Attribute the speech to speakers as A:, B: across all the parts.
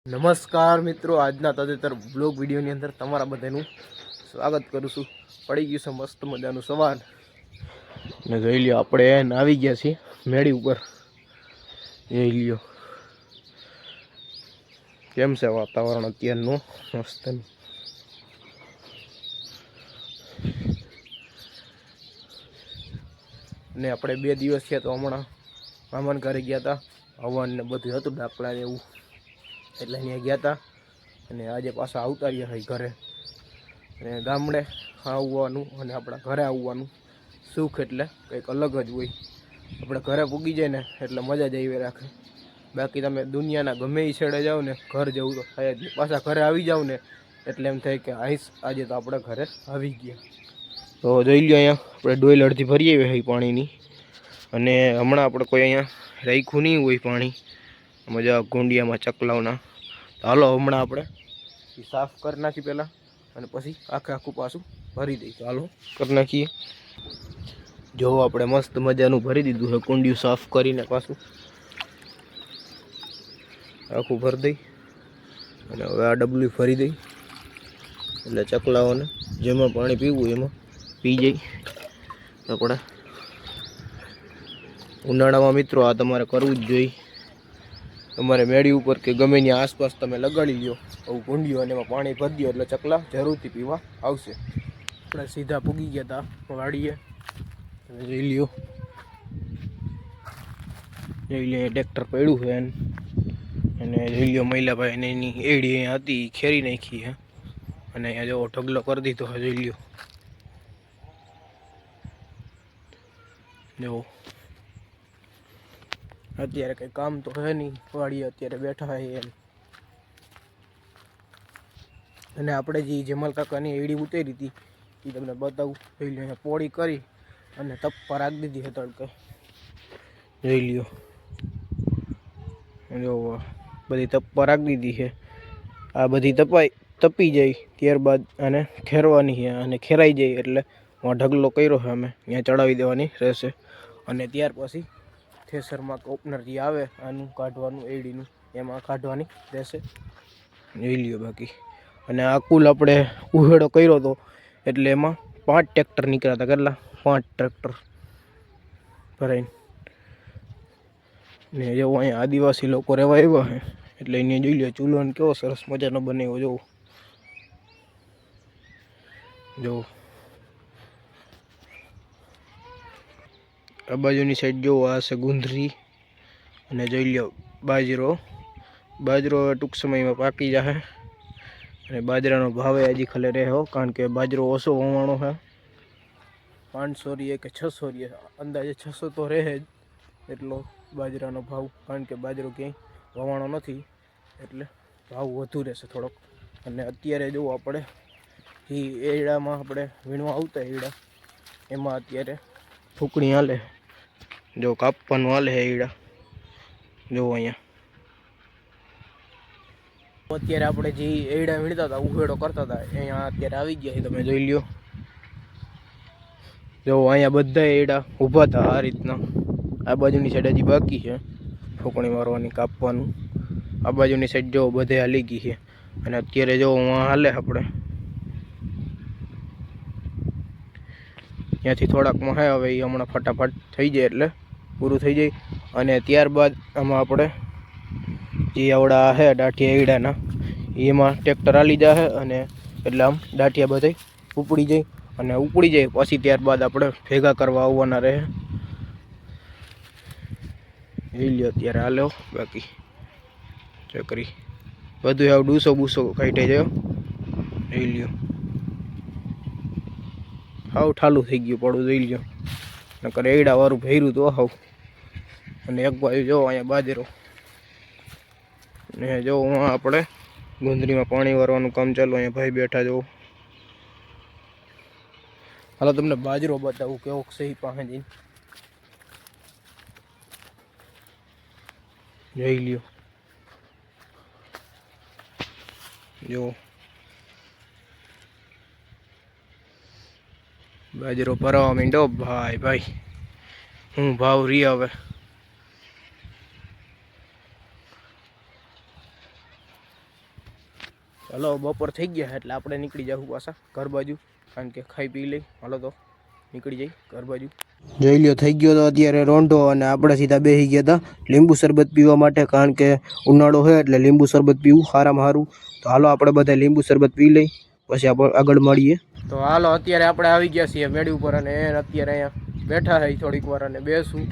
A: નમસ્કાર મિત્રો, આજના તાજેતર બ્લોગ વિડીયોની અંદર તમારા બધાનું સ્વાગત કરું છું। પડી ગયું છે મસ્ત મજાનું સવાર ને જોઈ લ્યો આપણે આવી ગયા છીએ મેળી ઉપર। જોઈ લ્યો કેમ છે વાતાવરણ અત્યારનું મસ્ત। ને આપણે 2 દિવસ થયા તો હમણાં મામાને ઘરે ગયા હતા। હવન ને બધું હતું, ડાકલા ને એવું, એટલે અહીંયા ગયા હતા અને આજે પાછા આવતા રહ્યા છે ઘરે। અને ગામડે આવવાનું અને આપણા ઘરે આવવાનું સુખ એટલે કંઈક અલગ જ હોય। આપણે ઘરે પૂગી જાય ને એટલે મજા જ આવી રાખે। બાકી તમે દુનિયાના ગમે એ છેડે જાઓ ને, ઘર જવું તો થાય જ નહીં। પાછા ઘરે આવી જાવ ને એટલે એમ થાય કે આજે તો આપણે ઘરે આવી ગયા। તો જોઈ લો અહીંયા આપણે ડોલ અડધી ભરી આવી હોય પાણીની, અને હમણાં આપણે કોઈ અહીંયા રાખ્યું નહીં હોય પાણી મજા ગુંડિયામાં ચકલાવના। તો હાલો હમણાં આપણે સાફ કરી નાખી પહેલાં, અને પછી આખું પાછું ભરી દઈએ। તો હાલો કરી નાખીએ। જો આપણે મસ્ત મજાનું ભરી દીધું છે કુંડિયું સાફ કરીને, પાછું આખું ભરી દઈ અને હવે આ ડબલું ભરી દઈ એટલે ચકલાઓને જેમાં પાણી પીવું એમાં પી જાય। આપણે ઉનાળામાં મિત્રો આ તમારે કરવું જ જોઈએ। તમારે મેળી ઉપર કે ગમે ત્યાં આસપાસ તમે લગાડી લ્યો આવું કુંડિયું, અને એમાં પાણી ભરી દો એટલે ચકલા જરૂરથી પીવા આવશે। આપણે સીધા પૂગી ગયા હતા વાડીએ। જોઈ લ્યો ટ્રેક્ટર પડ્યું છે અને જોઈ લ્યો મહિલાભાઈ ને એની એડી અહીંયા હતી ખેરી નાખી છે, અને અહીંયા જો ઢગલો કરી દીધો છે। જોઈ લ્યો જો અત્યારે કંઈ કામ તો હે નહીં, વાડીએ અત્યારે બેઠા છે એમ। અને આપણે જે જમાલ કાકાની એડી ઉતારી હતી એ તમને બતાવું। જોઈ લો અહીંયા પોળી કરી અને તપવા રાખી દીધી છે તડકે। જોઈ લ્યો જો બધી તપવા રાખી દીધી છે। આ બધી તપી જાય ત્યારબાદ આને ખેરવાની છે, અને ખેરાઈ જાય એટલે ઢગલો કર્યો છે અમે ત્યાં ચડાવી દેવાની રહેશે। અને ત્યાર પછી થેસરમાં ઓપનર જે આવે આનું કાઢવાનું, એડીનું એમાં કાઢવાની રહેશે। જોઈ લ્યો બાકી। અને આ કુલ આપણે ઉહેડો કર્યો હતો એટલે એમાં 5 ટ્રેક્ટર નીકળ્યા હતા। કેટલા? 5 ટ્રેક્ટર ભરાઈને। ને જેવું અહીંયા આદિવાસી લોકો રહેવા આવ્યા છે એટલે એને જોઈ લ્યો ચૂલો કેવો સરસ મજાનો બનાવ્યો। જો આ બાજુની સાઈડ જો આ છે ગુંદરી, અને જોઈ લ્યો બાજરો ટૂંક સમયમાં પાકી જશે। અને બાજરાનો ભાવે હજી ખલે રહે હો, કારણ કે બાજરો ઓછો વવાણો છે। 500 રીએ કે 600 રીએ, અંદાજે 600 તો રહે જ એટલો બાજરાનો ભાવ, કારણ કે બાજરો ક્યાંય વવાણો નથી એટલે ભાવ વધુ રહેશે થોડોક। અને અત્યારે જો આપણે જે એડામાં આપણે વીણવા આવતા એડા એમાં અત્યારે ફૂકણી હાલે, જો કાપવાનું હાલે એડા। જો અહીંયા અત્યારે આપણે જે એડા વીણતા હતા, ઉઘેડો કરતા હતા, અહીંયા અત્યારે આવી ગયા છે। તમે જોઈ લ્યો જો અહીંયા બધા એડા ઊભા હતા આ રીતના। આ બાજુની સાઈડ હજી બાકી છે ફૂકણી મારવાની, કાપવાનું। આ બાજુની સાઈડ જો બધે હાલી ગઈ છે, અને અત્યારે જો હાલે આપણે ત્યાંથી થોડાકમાં હે, હવે એ હમણાં ફટાફટ થઈ જાય એટલે પૂરું થઈ જાય। અને ત્યારબાદ આમાં આપણે જે આવડા છે ડાઠિયા એડાના એમાં ટ્રેક્ટર હાલી જશે, અને એટલે આમ ડાઠિયા બધા ઉપડી જાય, અને ઉપડી જાય પછી ત્યારબાદ આપણે ભેગા કરવા આવવાના રહે। એ લ્યો અત્યારે હાલો બાકી ચકરી બધું આવું બૂસો કાઢી જાય। એ લ્યો હાવ ઠાલું થઈ ગયું પડું। જોઈ લ્યો નકર એડા વાળું ભર્યું તો હાવ। અને એક બાજુ જો અહીંયા બાજરો, ને જો આપણે ગુંદરીમાં પાણી વારવાનું કામ ચાલુ। અહીંયા ભાઈ બેઠા જો। હાલો તમને બાજરો બતાવું કેવો સહી પાસે જઈને। જોઈ લ્યો જો બાજરો ભરાવા માંડો ભાઈ। હું ભાવ રી હવે હલો બપોર થઈ ગયા એટલે આપણે નીકળી જવું પાછા ઘર બાજુ, કારણ કે ખાઈ પી લઈ. હાલો તો નીકળી જઈ ઘર બાજુ. જોઈ લ્યો થઈ ગયો તો અત્યારે રોંઢો, અને આપણે સીધા બેસી ગયા હતા લીંબુ શરબત પીવા માટે, કારણ કે ઉનાળો હોય એટલે લીંબુ શરબત પીવું સારામાં સારું. તો હાલો આપણે બધા લીંબુ શરબત પી લઈ, પછી આપણે આગળ મળીએ. તો હાલો અત્યારે આપણે આવી ગયા છીએ મેળી ઉપર, અને અત્યારે અહીંયા બેઠા છે થોડીક વાર અને બેસું,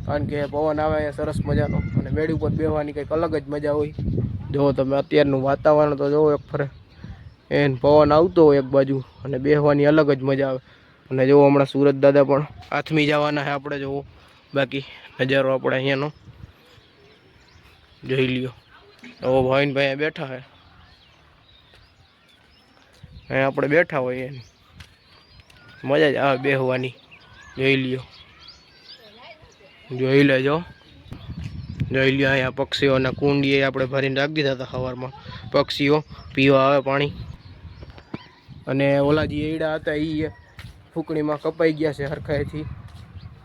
A: કારણ કે પવન આવે અહીંયા સરસ મજાનો, અને મેળી ઉપર બેસવાની કંઈક અલગ જ મજા હોય. જો તમે અત્યારનું વાતાવરણ તો જોવો એક ફરે, એને પવન આવતો હોય એક બાજુ, અને બેસવાની અલગ જ મજા આવે. અને જો હમણાં સુરત દાદા પણ હાથમી જવાના છે આપણે, જોવો બાકી નજારો આપણે અહીંયાનો જોઈ લ્યો. ઓ ભાઈ ને ભાઈ બેઠા છે, અહીંયા આપણે બેઠા હોય એની મજા જ આવે બેસવાની. જોઈ લ્યો, જોઈ લેજો, જોઈ લ્યો. અહીંયા પક્ષીઓના કુંડી આપણે ભરીને રાખી દીધા હતા સવારમાં, પક્ષીઓ પીવા આવે પાણી. અને ઓલા જે એડા હતા એ ફૂકણીમાં કપાઈ ગયા છે હરખાઈથી.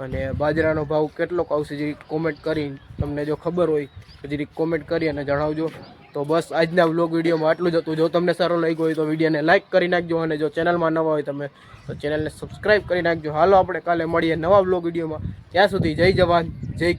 A: અને બાજરાનો ભાવ કેટલોક આવશે જે કોમેન્ટ કરી, તમને જો ખબર હોય તો જરીક કોમેન્ટ કરી અને જણાવજો. તો બસ આજના વ્લોગ વિડીયોમાં આટલું જ હતું. જો તમને સારો લાગ્યો હોય તો વિડીયોને લાઇક કરી નાખજો, અને જો ચેનલમાં નવા હોય તમે તો ચેનલને સબસ્ક્રાઈબ કરી નાખજો. હાલો આપણે કાલે મળીએ નવા વ્લોગ વિડીયોમાં. ત્યાં સુધી જય જવાન જય